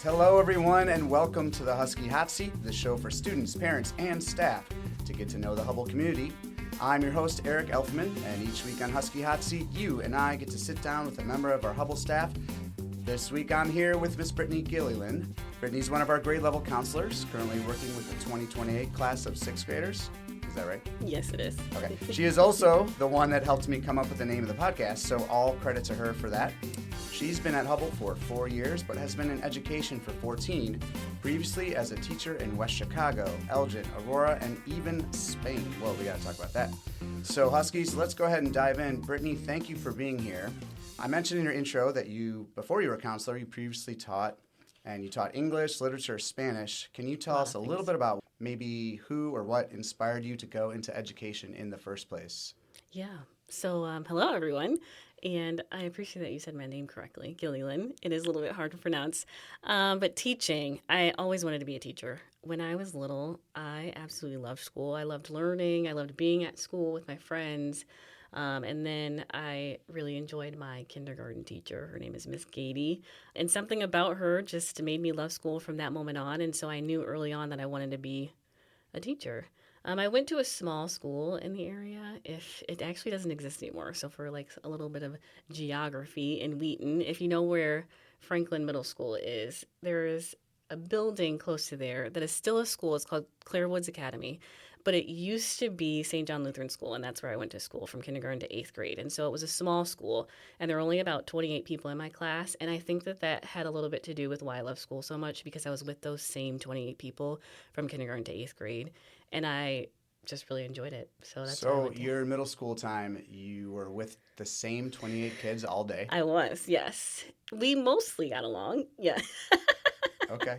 Hello, everyone, and welcome to the Husky Hotseat, the show for students, parents, and staff to get to know the Hubble community. I'm your host, Eric Elftmann, and each week on Husky Hotseat, you and I get to sit down with a member of our Hubble staff. This week, I'm here with Miss Brittnee Gilleylen. Brittnee's one of our grade level counselors, currently working with the 2028 class of 6th graders. Is that right? Yes, it is. Okay. She is also the one that helped me come up with the name of the podcast, so all credit to her for that. She's been at Hubble for 4 years, but has been in education for 14, previously as a teacher in West Chicago, Elgin, Aurora, and even Spain. Well, we got to talk about that. So, Huskies, let's go ahead and dive in. Brittnee, thank you for being here. I mentioned in your intro that before you were a counselor, you previously taught English, literature, Spanish. Can you tell us a little bit about maybe who or what inspired you to go into education in the first place? Yeah. So, hello, everyone. And I appreciate that you said my name correctly, Gilleylen. It is a little bit hard to pronounce. But teaching, I always wanted to be a teacher. When I was little, I absolutely loved school. I loved learning. I loved being at school with my friends. And then I really enjoyed my kindergarten teacher. Her name is Miss Gady. And something about her just made me love school from that moment on. And so I knew early on that I wanted to be a teacher. I went to a small school in the area. If it actually doesn't exist anymore. So for like a little bit of geography in Wheaton, if you know where Franklin Middle School is, there is a building close to there that is still a school. It's called Clairwoods Academy. But it used to be St. John Lutheran School, and that's where I went to school from kindergarten to 8th grade. And so it was a small school, and there were only about 28 people in my class. And I think that had a little bit to do with why I love school so much, because I was with those same 28 people from kindergarten to 8th grade. And I just really enjoyed it. So your middle school time, you were with the same 28 kids all day? I was, yes. We mostly got along, yeah. Okay.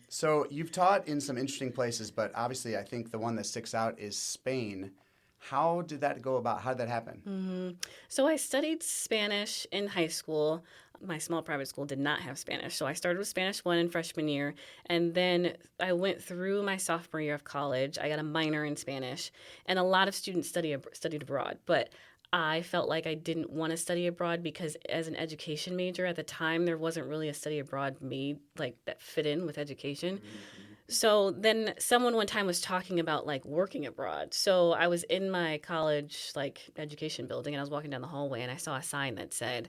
So you've taught in some interesting places, but obviously I think the one that sticks out is Spain. How did that go about? How did that happen? Mm-hmm. So I studied Spanish in high school. My small private school did not have Spanish. So I started with Spanish 1 in freshman year, and then I went through my sophomore year of college. I got a minor in Spanish, and a lot of students studied abroad, but I felt like I didn't want to study abroad because as an education major at the time, there wasn't really a study abroad made like that fit in with education. Mm-hmm. So then someone one time was talking about like working abroad. So I was in my college like education building, and I was walking down the hallway, and I saw a sign that said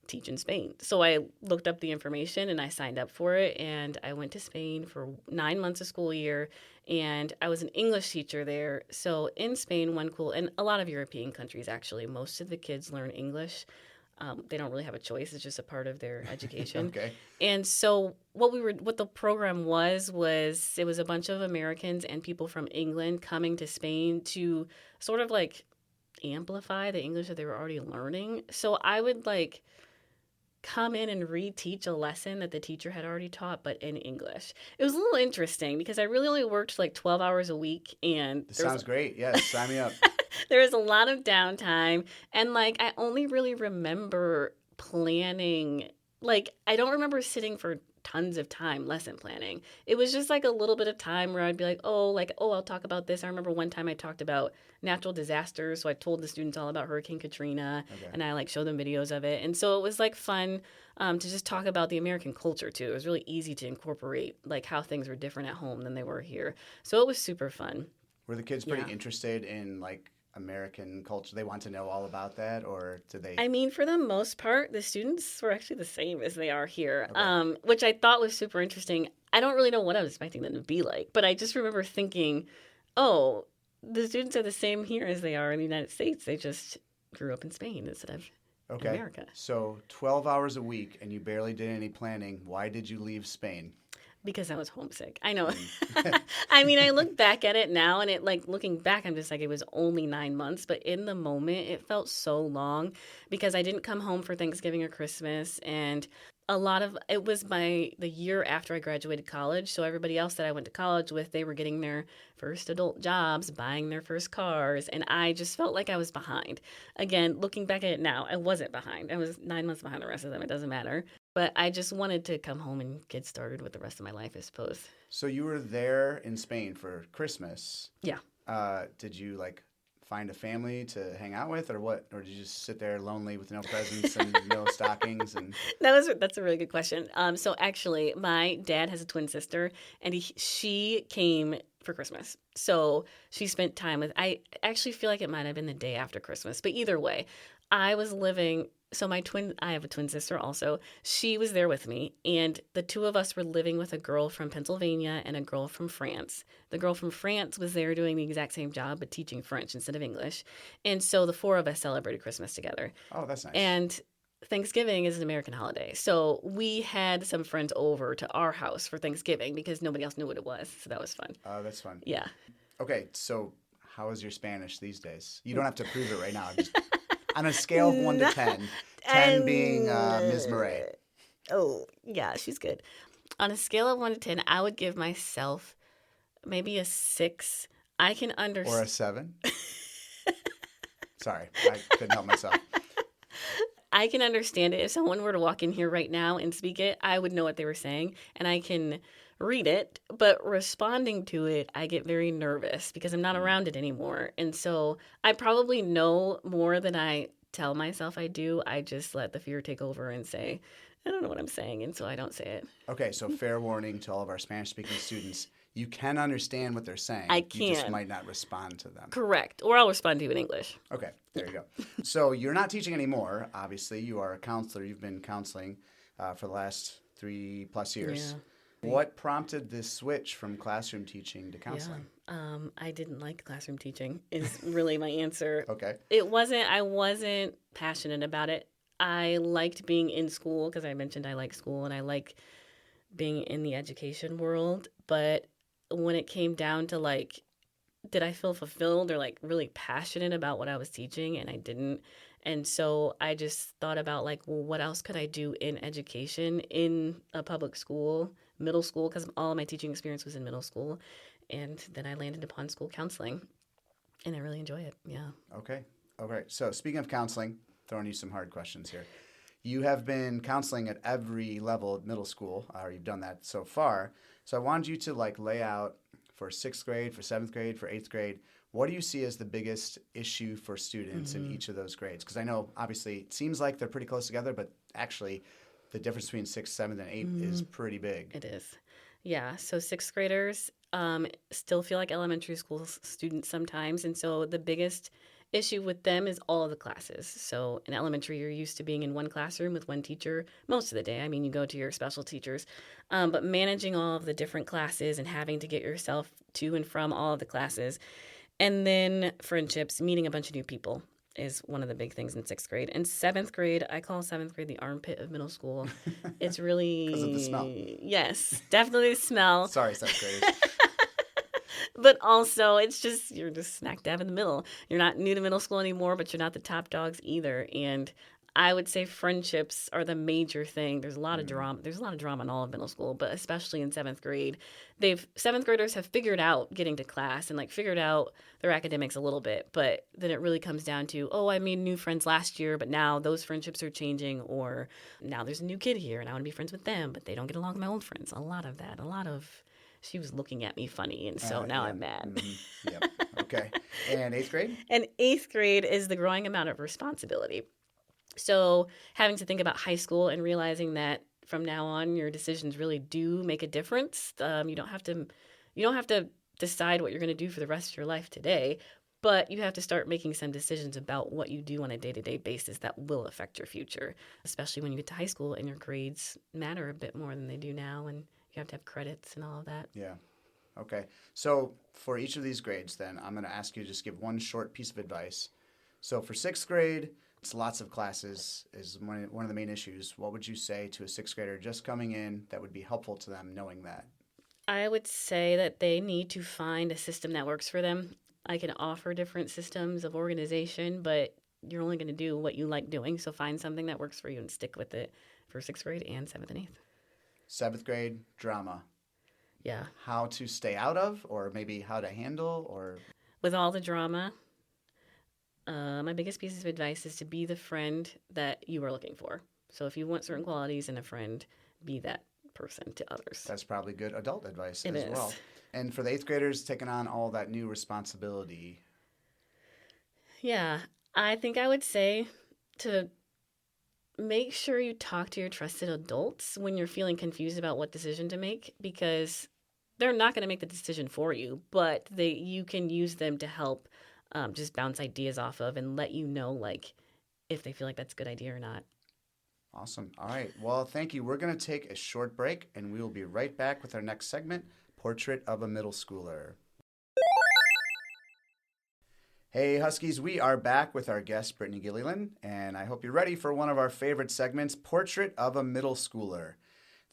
teach in Spain. So I looked up the information and I signed up for it, and I went to Spain for 9 months of school year, and I was an English teacher there. So in Spain, and a lot of European countries actually, most of the kids learn English. They don't really have a choice. It's just a part of their education. Okay. And so what the program was it was a bunch of Americans and people from England coming to Spain to sort of like amplify the English that they were already learning. So I would like come in and reteach a lesson that the teacher had already taught, but in English. It was a little interesting because I really only worked like 12 hours a week. And this sounds great. Yes, sign me up. There was a lot of downtime. And like, I only really remember planning. Like, I don't remember sitting for tons of time lesson planning. It was just like a little bit of time where I'd be like, I'll talk about this. I remember one time I talked about natural disasters. So I told the students all about Hurricane Katrina, and I like showed them videos of it. And so it was like fun to just talk about the American culture too. It was really easy to incorporate like how things were different at home than they were here. So it was super fun. Were the kids pretty interested in like American culture? They want to know all about that, or did they? I mean, for the most part, the students were actually the same as they are here, which I thought was super interesting. I don't really know what I was expecting them to be like, but I just remember thinking, oh, the students are the same here as they are in the United States. They just grew up in Spain instead of America. So 12 hours a week, and you barely did any planning. Why did you leave Spain? Because I was homesick. I know. I mean, I look back at it now, and looking back, I'm just like, it was only 9 months. But in the moment, it felt so long because I didn't come home for Thanksgiving or Christmas. And it was the year after I graduated college. So everybody else that I went to college with, they were getting their first adult jobs, buying their first cars. And I just felt like I was behind. Again, looking back at it now, I wasn't behind. I was 9 months behind the rest of them. It doesn't matter. But I just wanted to come home and get started with the rest of my life, I suppose. So you were there in Spain for Christmas. Yeah. Did you find a family to hang out with, or what? Or did you just sit there lonely with no presents and no stockings? And That's a really good question. So actually, my dad has a twin sister, and she came for Christmas. So she spent time with. I actually feel like it might have been the day after Christmas, but either way, I was living. So I have a twin sister also. She was there with me, and the two of us were living with a girl from Pennsylvania and a girl from France. The girl from France was there doing the exact same job, but teaching French instead of English. And so the four of us celebrated Christmas together. oh, that's nice. And Thanksgiving is an American holiday. So we had some friends over to our house for Thanksgiving because nobody else knew what it was. So that was fun. Oh, that's fun. Yeah. Okay, so how is your Spanish these days? You don't have to prove it right now. Just on a scale of 1 to 10, 10 being Ms. Murray. Oh, yeah, she's good. On a scale of 1 to 10, I would give myself maybe a 6. I can Or understand. a 7? Sorry, I couldn't help myself. I can understand it. If someone were to walk in here right now and speak it, I would know what they were saying, and I can read it. But responding to it, I get very nervous because I'm not around it anymore. And so I probably know more than I tell myself I do. I just let the fear take over and say, I don't know what I'm saying, and so I don't say it. Okay, so fair warning to all of our Spanish-speaking students. You can understand what they're saying. I You just can. might not respond to them. Correct. Or I'll respond to you in English. Okay, there you go. So you're not teaching anymore, obviously. You are a counselor. You've been counseling for the last 3+ years. Yeah. What prompted this switch from classroom teaching to counseling? I didn't like classroom teaching is really my answer. Okay. I wasn't passionate about it. I liked being in school because I mentioned I like school and I like being in the education world. But when it came down to like, did I feel fulfilled or like really passionate about what I was teaching? And I didn't. And so I just thought about like, well, what else could I do in education in a public school, middle school, because all of my teaching experience was in middle school. And then I landed upon school counseling and I really enjoy it. Yeah. Okay. So speaking of counseling, throwing you some hard questions here. You have been counseling at every level of middle school, or you've done that so far. So I wanted you to like lay out for 6th grade, for 7th grade, for 8th grade, what do you see as the biggest issue for students in each of those grades? Because I know obviously it seems like they're pretty close together, but actually the difference between 6th, 7th, and 8th is pretty big. It is. Yeah. So 6th graders still feel like elementary school students sometimes. And so the biggest issue with them is all of the classes. So in elementary, you're used to being in one classroom with one teacher most of the day. I mean, you go to your special teachers, but managing all of the different classes and having to get yourself to and from all of the classes. And then friendships, meeting a bunch of new people is one of the big things in 6th grade. And 7th grade, I call 7th grade the armpit of middle school. It's really... Because of the smell. Yes, definitely the smell. Sorry, 7th graders. But also, you're just smack dab in the middle. You're not new to middle school anymore, but you're not the top dogs either. And I would say friendships are the major thing. There's a lot of drama. There's a lot of drama in all of middle school, but especially in 7th grade. 7th graders have figured out getting to class and like figured out their academics a little bit. But then it really comes down to, oh, I made new friends last year, but now those friendships are changing. Or now there's a new kid here and I want to be friends with them, but they don't get along with my old friends. A lot of that. She was looking at me funny, and so now I'm mad. Yep. Okay. And 8th grade? And 8th grade is the growing amount of responsibility. So having to think about high school and realizing that from now on your decisions really do make a difference. You don't have to decide what you're going to do for the rest of your life today, but you have to start making some decisions about what you do on a day-to-day basis that will affect your future, especially when you get to high school and your grades matter a bit more than they do now, and you have to have credits and all of that. Yeah. Okay. So for each of these grades, then, I'm going to ask you to just give one short piece of advice. So for 6th grade, it's lots of classes is one of the main issues. What would you say to a 6th grader just coming in that would be helpful to them knowing that? I would say that they need to find a system that works for them. I can offer different systems of organization, but you're only going to do what you like doing. So find something that works for you and stick with it for 6th grade and 7th and 8th. 7th grade, drama. Yeah. How to stay out of, or maybe how to handle, or... With all the drama, my biggest piece of advice is to be the friend that you are looking for. So if you want certain qualities in a friend, be that person to others. That's probably good adult advice It as is. well. And for the 8th graders taking on all that new responsibility, Yeah, I think I would say to make sure you talk to your trusted adults when you're feeling confused about what decision to make, because they're not going to make the decision for you, but you can use them to help just bounce ideas off of and let you know like if they feel like that's a good idea or not. Awesome. All right. Well, thank you. We're going to take a short break, and we will be right back with our next segment, Portrait of a Middle Schooler. Hey, Huskies, we are back with our guest, Brittnee Gilleylen, and I hope you're ready for one of our favorite segments, Portrait of a Middle Schooler.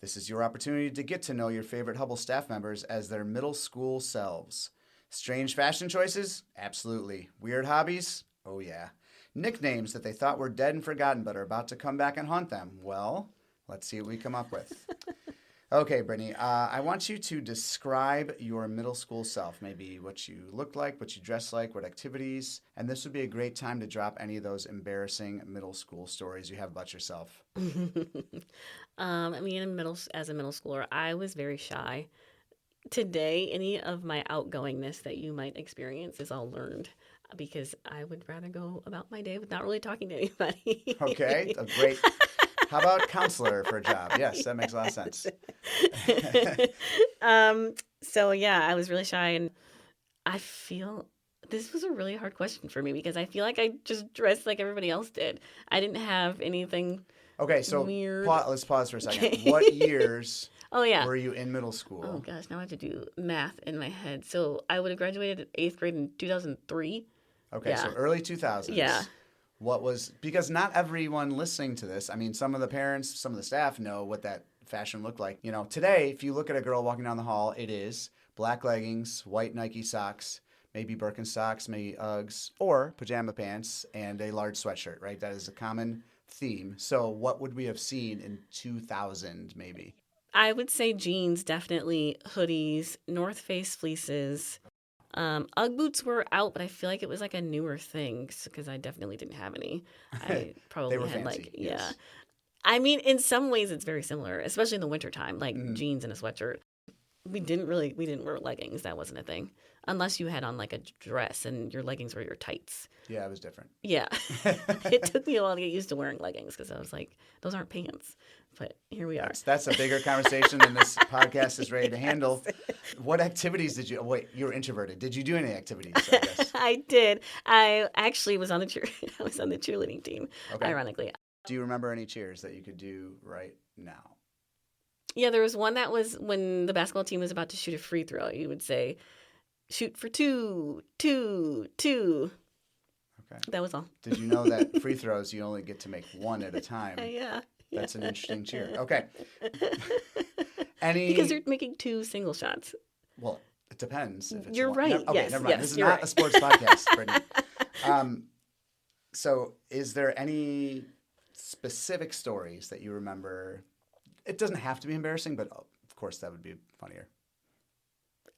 This is your opportunity to get to know your favorite Hubble staff members as their middle school selves. Strange fashion choices? Absolutely. Weird hobbies? Oh, yeah. Nicknames that they thought were dead and forgotten but are about to come back and haunt them? Well, let's see what we come up with. Okay, Brittnee, I want you to describe your middle school self, maybe what you looked like, what you dressed like, what activities, and this would be a great time to drop any of those embarrassing middle school stories you have about yourself. I mean, as a middle schooler, I was very shy. Today, any of my outgoingness that you might experience is all learned because I would rather go about my day with not really talking to anybody. Okay, a great. How about counselor for a job? Yes, that makes a lot of sense. So yeah, I was really shy, and I feel this was a really hard question for me because I feel like I just dressed like everybody else did. I didn't have anything Okay, so weird. Let's pause for a second. What years Oh yeah. were you in middle school? Oh gosh, now I have to do math in my head. So I would have graduated 8th grade in 2003. Okay, Yeah. so early 2000s. Yeah. Because not everyone listening to this, I mean, some of the parents, some of the staff know what that fashion looked like. You know, today, if you look at a girl walking down the hall, it is black leggings, white Nike socks, maybe Birkenstocks, maybe Uggs, or pajama pants and a large sweatshirt, right? That is a common theme. So what would we have seen in 2000 maybe? I would say jeans, definitely hoodies, North Face fleeces. Ugg boots were out, but I feel like it was like a newer thing because I definitely didn't have any. I probably They were had fancy, like, yes. yeah. I mean, in some ways it's very similar, especially in the wintertime, like jeans and a sweatshirt. We didn't wear leggings. That wasn't a thing. Unless you had on like a dress and your leggings were your tights. Yeah, it was different. Yeah. It took me a while to get used to wearing leggings because I was like, those aren't pants. But here we are. That's a bigger conversation than this podcast is ready to handle. What activities did you, wait, you were introverted. Did you do any activities, I guess? I did. I actually was on the I was on the cheerleading team, Okay. ironically. Do you remember any cheers that you could do right now? Yeah, there was one that was when the basketball team was about to shoot a free throw. You would say, shoot for two, two, two. Okay. That was all. Did you know that free throws, you only get to make one at a time? Yeah. That's an interesting cheer. Okay. Because you're making 2 single shots. Well, it depends. If it's You're one. right. Okay, Yes, never mind. yes, This is you're not right. a sports podcast, Brittnee. So is there any specific stories that you remember? It doesn't have to be embarrassing, but of course that would be funnier.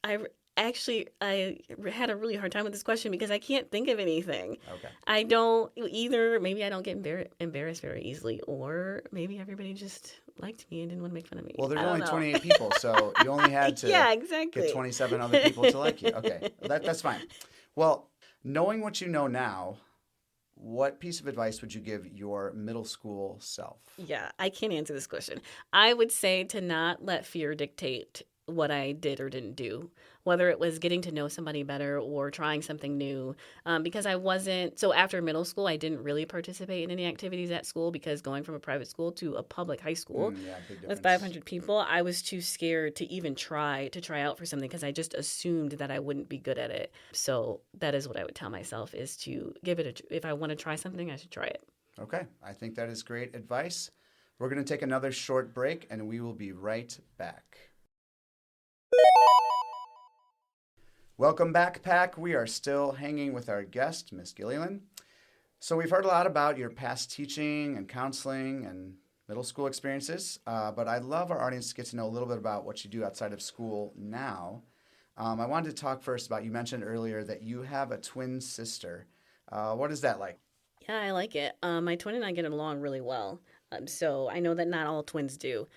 I had a really hard time with this question because I can't think of anything. Okay. I don't either. Maybe I don't get embarrassed very easily, or maybe everybody just liked me and didn't want to make fun of me. Well, there's I don't only know. 28 people, so you only had to Yeah, exactly. get 27 other people to like you. Okay, that's fine. Well, knowing what you know now, what piece of advice would you give your middle school self? Yeah, I can't answer this question. I would say to not let fear dictate what I did or didn't do, whether it was getting to know somebody better or trying something new. Because I wasn't, so after middle school, I didn't really participate in any activities at school because going from a private school to a public high school Yeah, big difference. with 500 people, I was too scared to even try out for something because I just assumed that I wouldn't be good at it. So that is what I would tell myself is to give it if I want to try something, I should try it. Okay, I think that is great advice. We're going to take another short break, and we will be right back. Welcome back, Pack. We are still hanging with our guest, Miss Gilleylen. So we've heard a lot about your past teaching and counseling and middle school experiences, but I'd love our audience to get to know a little bit about what you do outside of school now. I wanted to talk first about, you mentioned earlier that you have a twin sister. What is that like? Yeah, I like it. My twin and I get along really well. So I know that not all twins do.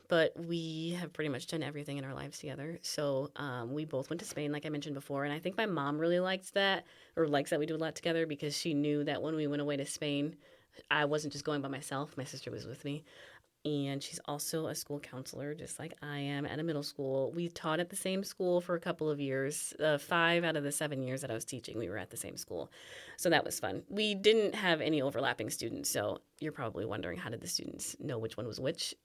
but we have pretty much done everything in our lives together. So we both went to Spain, like I mentioned before, and I think my mom really likes that we do a lot together because she knew that when we went away to Spain, I wasn't just going by myself. My sister was with me. And she's also a school counselor, just like I am at a middle school. We taught at the same school for a couple of years. 5 out of the 7 years that I was teaching, we were at the same school. So that was fun. We didn't have any overlapping students. So you're probably wondering, how did the students know which one was which?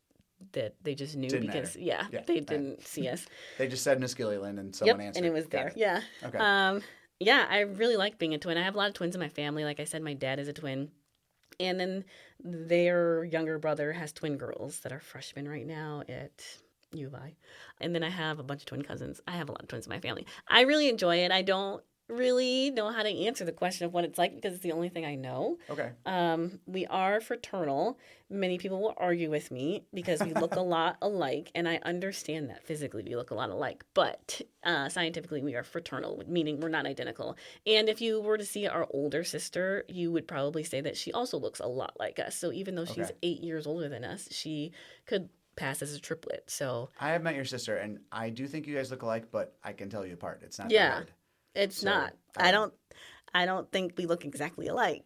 That they just knew Didn't because, matter. they didn't see us. They just said Miss Gilleylen and someone answered. And it was there. Yeah. Okay. Yeah, I really like being a twin. I have a lot of twins in my family. Like I said, my dad is a twin. And then their younger brother has twin girls that are freshmen right now at U of I. And then I have a bunch of twin cousins. I have a lot of twins in my family. I really enjoy it. I don't really know how to answer the question of what it's like because it's the only thing I know. Okay. We are fraternal. Many people will argue with me because we look a lot alike, and I understand that physically we look a lot alike, but scientifically we are fraternal, meaning we're not identical. And if you were to see our older sister, you would probably say that she also looks a lot like us. So even though she's 8 years older than us, she could pass as a triplet. So I have met your sister, and I do think you guys look alike, but I can tell you apart. It's not yeah. that hard. It's not. I don't think we look exactly alike.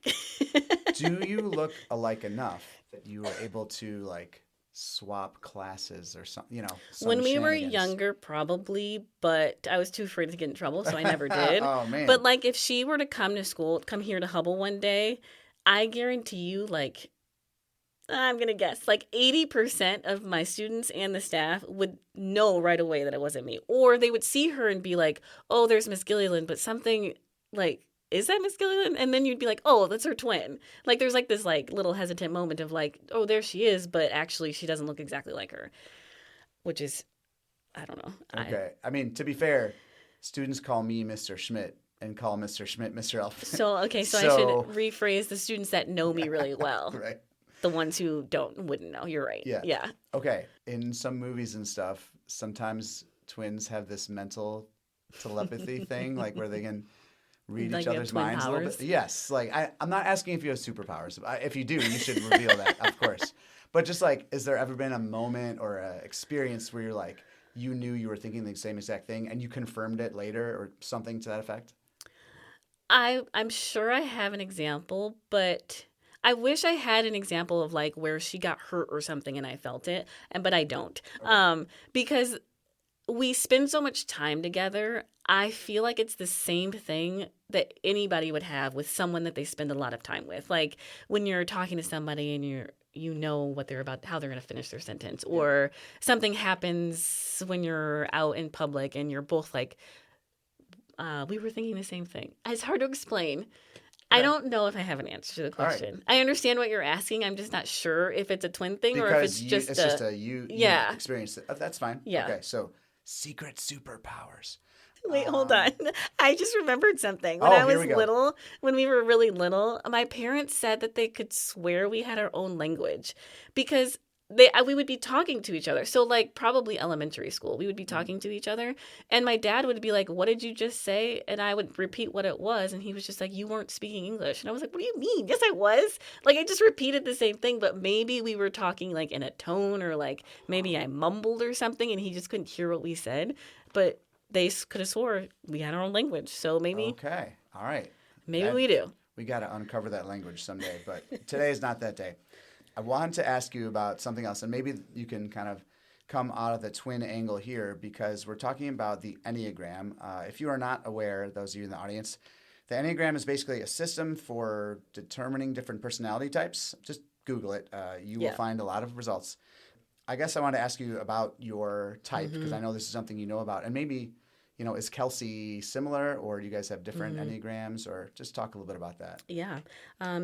Do you look alike enough that you were able to like swap classes or something? When we were younger, probably, but I was too afraid to get in trouble, so I never did. Oh man! But like, if she were to come here to Hubble one day, I guarantee you, like, I'm going to guess, like 80% of my students and the staff would know right away that it wasn't me. Or they would see her and be like, oh, there's Miss Gilleylen, but something like, is that Miss Gilleylen? And then you'd be like, oh, that's her twin. Like, there's like this like little hesitant moment of like, oh, there she is, but actually she doesn't look exactly like her, which is, I don't know. Okay. I mean, to be fair, students call me Mr. Schmidt and call Mr. Schmidt Mr. Elftmann. So I should rephrase the students that know me really well. Right. The ones who wouldn't know. You're right. Yeah. Okay. In some movies and stuff, sometimes twins have this mental telepathy thing, like where they can read each other's minds a little bit. Yes. Like I'm not asking if you have superpowers. If you do, you should reveal that, of course. But just like, is there ever been a moment or an experience where you're like, you knew you were thinking the same exact thing and you confirmed it later or something to that effect? I'm sure I have an example, but I wish I had an example of like where she got hurt or something and I felt it, but I don't. Okay. Because we spend so much time together, I feel like it's the same thing that anybody would have with someone that they spend a lot of time with. Like when you're talking to somebody and you know what they're about, how they're going to finish their sentence, or something happens when you're out in public and you're both like, we were thinking the same thing. It's hard to explain. I don't know if I have an answer to the question. Right. I understand what you're asking. I'm just not sure if it's a twin thing or if it's just you experience it. That's fine. Yeah. Okay, so secret superpowers. Wait, hold on. I just remembered something. When I was little, when we were really little, my parents said that they could swear we had our own language because we would be talking to each other. So like probably elementary school, we would be talking to each other. And my dad would be like, what did you just say? And I would repeat what it was. And he was just like, you weren't speaking English. And I was like, what do you mean? Yes, I was. Like I just repeated the same thing, but maybe we were talking like in a tone or like maybe I mumbled or something and he just couldn't hear what we said. But they could have swore we had our own language. So maybe. Okay. All right. Maybe we do. We got to uncover that language someday, but today is not that day. I wanted to ask you about something else, and maybe you can kind of come out of the twin angle here because we're talking about the Enneagram. If you are not aware, those of you in the audience, the Enneagram is basically a system for determining different personality types. Just Google it. You will find a lot of results. I guess I want to ask you about your type because I know this is something you know about. And maybe, is Kelsey similar or do you guys have different Enneagrams or just talk a little bit about that? Yeah.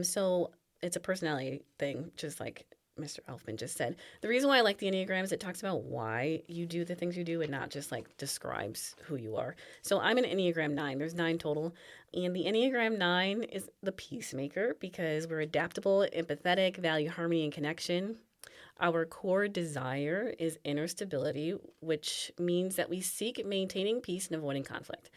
So it's a personality thing, just like Mr. Elftmann just said. The reason why I like the Enneagram is it talks about why you do the things you do and not just like describes who you are. So I'm an Enneagram 9. There's 9 total. And the Enneagram 9 is the peacemaker because we're adaptable, empathetic, value harmony and connection. Our core desire is inner stability, which means that we seek maintaining peace and avoiding conflict.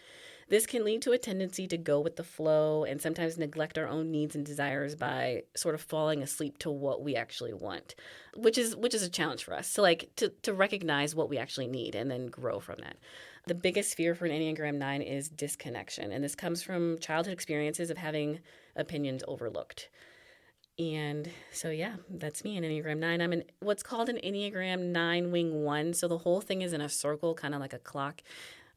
This can lead to a tendency to go with the flow and sometimes neglect our own needs and desires by sort of falling asleep to what we actually want, which is a challenge for us. So like to recognize what we actually need and then grow from that. The biggest fear for an Enneagram 9 is disconnection, and this comes from childhood experiences of having opinions overlooked. And so, yeah, that's me, an Enneagram 9. I'm what's called an Enneagram 9 wing 1. So the whole thing is in a circle, kind of like a clock,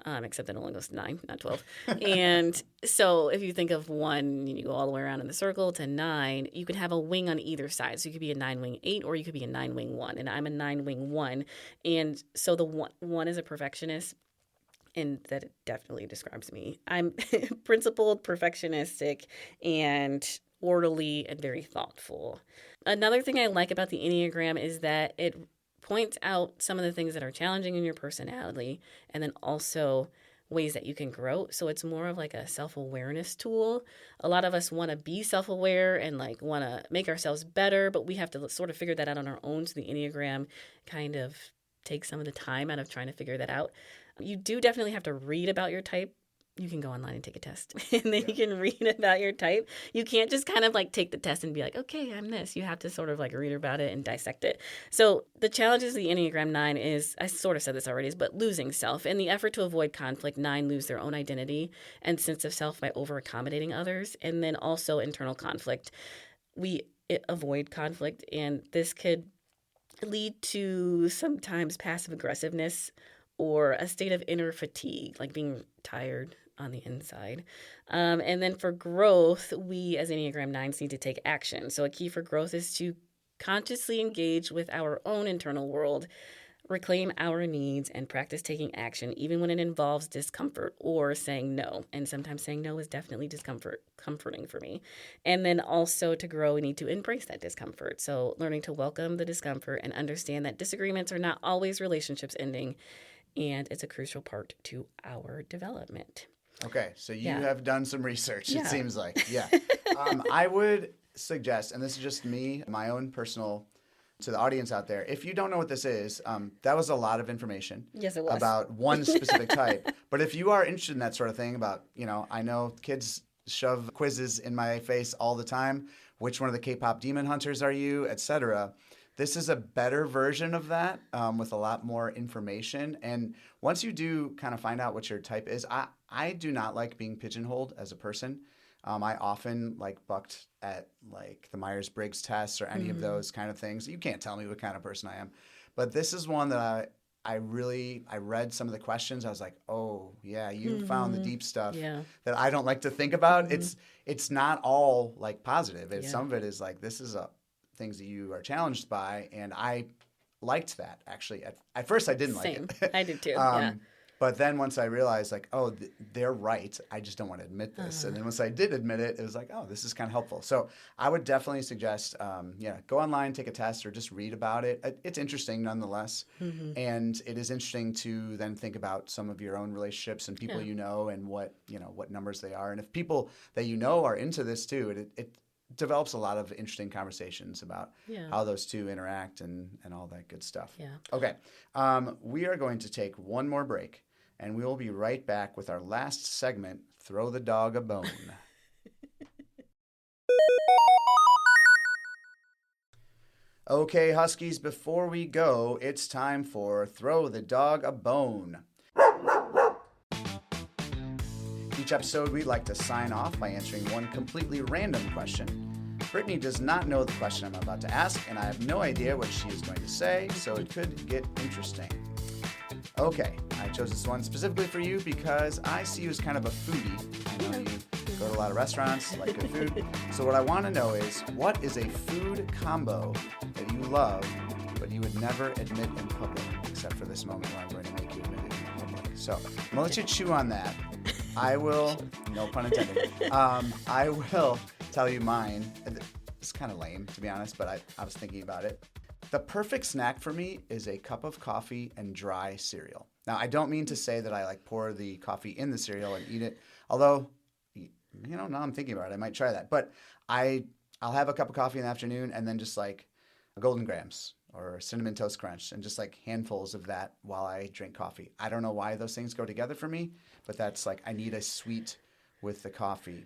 except it only goes to 9, not 12. And so if you think of 1, you go all the way around in the circle to 9, you could have a wing on either side. So you could be a 9 wing 8 or you could be a 9 wing 1. And I'm a 9 wing 1. And so the one is a perfectionist. And that definitely describes me. I'm principled, perfectionistic, and orderly and very thoughtful. Another thing I like about the Enneagram is that it points out some of the things that are challenging in your personality and then also ways that you can grow. So it's more of like a self-awareness tool. A lot of us want to be self-aware and like want to make ourselves better, but we have to sort of figure that out on our own. So the Enneagram kind of takes some of the time out of trying to figure that out. You do definitely have to read about your type. You can go online and take a test and then you can read about your type. You can't just kind of like take the test and be like, okay, I'm this. You have to sort of like read about it and dissect it. So the challenges of the Enneagram 9 is, I sort of said this already, but losing self. In the effort to avoid conflict, 9 lose their own identity and sense of self by over accommodating others. And then also internal conflict. We avoid conflict, and this could lead to sometimes passive aggressiveness or a state of inner fatigue, like being tired on the inside. And then for growth, we as Enneagram 9s need to take action. So a key for growth is to consciously engage with our own internal world, reclaim our needs, and practice taking action, even when it involves discomfort or saying no. And sometimes saying no is definitely comforting for me. And then also to grow, we need to embrace that discomfort. So learning to welcome the discomfort and understand that disagreements are not always relationships ending, and it's a crucial part to our development. Okay, so you have done some research, Yeah. It seems like. Yeah. I would suggest, and this is just me, my own personal, to the audience out there, if you don't know what this is, that was a lot of information. Yes, it was. About one specific type. But if you are interested in that sort of thing about, I know kids shove quizzes in my face all the time. Which one of the K-pop demon hunters are you, etc. This is a better version of that with a lot more information. And once you do kind of find out what your type is, I do not like being pigeonholed as a person. I often bucked at the Myers-Briggs tests or any of those kind of things. You can't tell me what kind of person I am. But this is one that I read some of the questions. I was like, oh, yeah, you found the deep stuff that I don't like to think about. It's not all positive. Some of it is this is things that you are challenged by, and I liked that actually. At first, I didn't like it. I did too. But then once I realized, they're right, I just don't want to admit this. And then once I did admit it, it was like, oh, this is kind of helpful. So I would definitely suggest, go online, take a test, or just read about it. It's interesting nonetheless. And it is interesting to then think about some of your own relationships and people you know and what numbers they are. And if people that you know are into this too, it develops a lot of interesting conversations about how those two interact and all that good stuff. Yeah. Okay. We are going to take one more break, and we will be right back with our last segment, Throw the Dog a Bone. Okay, Huskies, before we go, it's time for Throw the Dog a Bone. Each episode, we'd like to sign off by answering one completely random question. Brittnee does not know the question I'm about to ask, and I have no idea what she is going to say, so it could get interesting. Okay, I chose this one specifically for you because I see you as kind of a foodie. I know you go to a lot of restaurants, like good food. So what I want to know is, what is a food combo that you love, but you would never admit in public, except for this moment where I'm going to make you admit it in public. So I'm going to let you chew on that. I will, no pun intended, I will tell you mine. It's kind of lame, to be honest, but I was thinking about it. The perfect snack for me is a cup of coffee and dry cereal. Now, I don't mean to say that I pour the coffee in the cereal and eat it, although, now I'm thinking about it, I might try that. But I'll have a cup of coffee in the afternoon and then just Golden Grahams. or Cinnamon Toast Crunch, and just like handfuls of that while I drink coffee. I don't know why those things go together for me, but that's like I need a sweet with the coffee.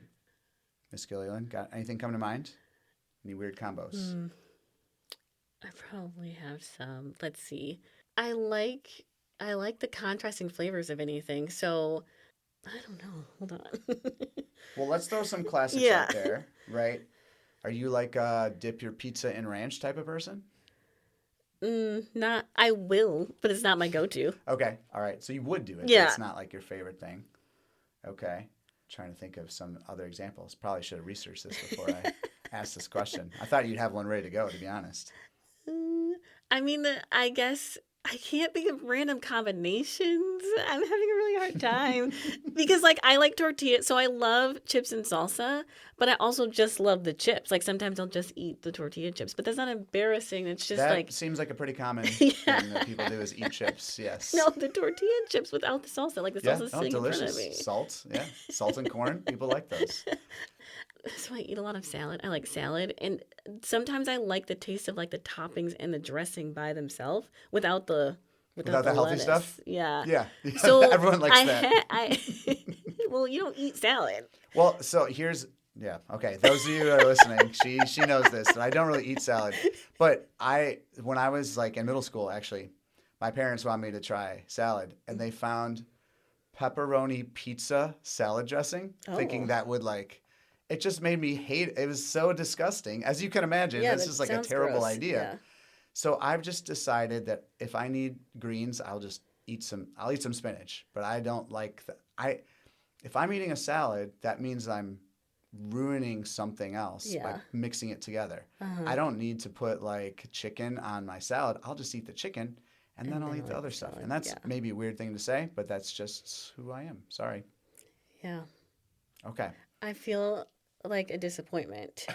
Miss Gilleylen, got anything come to mind? Any weird combos? I probably have some. Let's see. I like the contrasting flavors of anything. So I don't know. Hold on. Well, let's throw some classics out there, right? Are you like a dip your pizza in ranch type of person? Not. I will, but it's not my go-to. Okay. All right. So you would do it. Yeah. But it's not like your favorite thing. Okay. Trying to think of some other examples. Probably should have researched this before I asked this question. I thought you'd have one ready to go, to be honest. I mean, I guess I can't think of random combinations. I'm having a really hard time because, like, I like tortillas, so I love chips and salsa, but I also just love the chips. Like, sometimes I'll just eat the tortilla chips, but that's not embarrassing. It's just that like seems like a pretty common thing that people do is eat chips. Yes. No, the tortilla chips without the salsa. Like the salsa's sitting delicious. in front of me. Salt, yeah, salt and corn. People like those. So I eat a lot of salad. I like salad, and sometimes I like the taste of like the toppings and the dressing by themselves without the healthy lettuce. stuff. Yeah. Yeah. So everyone likes that. Well, you don't eat salad. Well, so here's okay. Those of you who are listening, she knows this. And I don't really eat salad, but when I was like in middle school, actually, my parents wanted me to try salad, and they found pepperoni pizza salad dressing, thinking that would like. It just made me hate it. It was so disgusting. As you can imagine, it's just like a terrible idea. Yeah. So I've just decided that if I need greens, I'll eat some spinach. But I don't like if I'm eating a salad, that means I'm ruining something else by mixing it together. I don't need to put like chicken on my salad. I'll just eat the chicken and then I'll eat the other stuff. And that's maybe a weird thing to say, but that's just who I am. Sorry. Yeah. Okay. I feel like a disappointment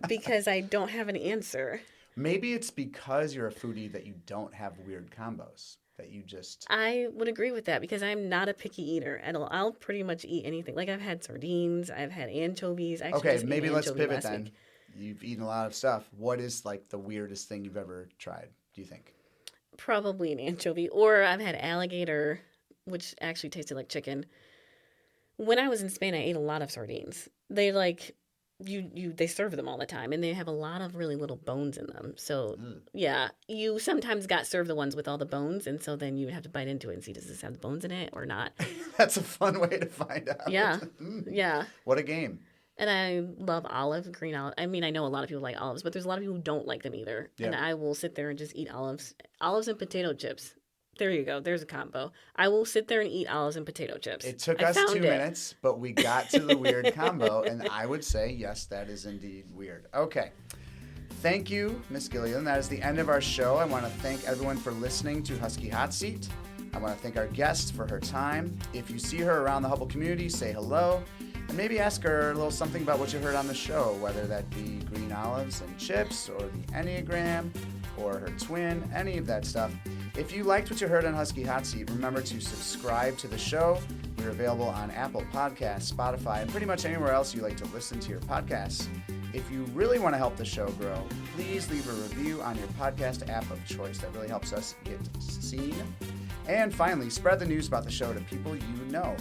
because I don't have an answer. Maybe it's because you're a foodie that you don't have weird combos, that you just... I would agree with that because I'm not a picky eater at all. I'll pretty much eat anything. Like I've had sardines, I've had anchovies. Okay, maybe let's pivot then. You've eaten a lot of stuff. What is like the weirdest thing you've ever tried, do you think? Probably an anchovy. Or I've had alligator, which actually tasted like chicken. When I was in Spain, I ate a lot of sardines. They like they serve them all the time, and they have a lot of really little bones in them. So yeah, you sometimes got served the ones with all the bones, and so then you would have to bite into it and see, does this have the bones in it or not? That's a fun way to find out. Yeah, yeah. What a game! And I love green olive. I mean, I know a lot of people like olives, but there's a lot of people who don't like them either. Yeah. And I will sit there and just eat olives and potato chips. There you go. There's a combo. I will sit there and eat olives and potato chips. It took us 2 minutes, but we got to the weird combo, and I would say, yes, that is indeed weird. Okay. Thank you, Miss Gilleylen. That is the end of our show. I want to thank everyone for listening to Husky Hotseat. I want to thank our guest for her time. If you see her around the Hubble community, say hello, and maybe ask her a little something about what you heard on the show, whether that be green olives and chips, or the Enneagram, or her twin, any of that stuff. If you liked what you heard on Husky Hotseat, remember to subscribe to the show. We're available on Apple Podcasts, Spotify, and pretty much anywhere else you like to listen to your podcasts. If you really want to help the show grow, please leave a review on your podcast app of choice. That really helps us get seen. And finally, spread the news about the show to people you know.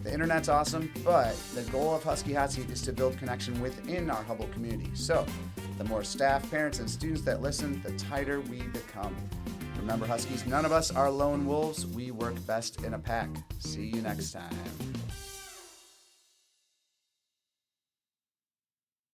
The internet's awesome, but the goal of Husky Hotseat is to build connection within our Hubble community. So, the more staff, parents, and students that listen, the tighter we become. Remember, Huskies, none of us are lone wolves. We work best in a pack. See you next time.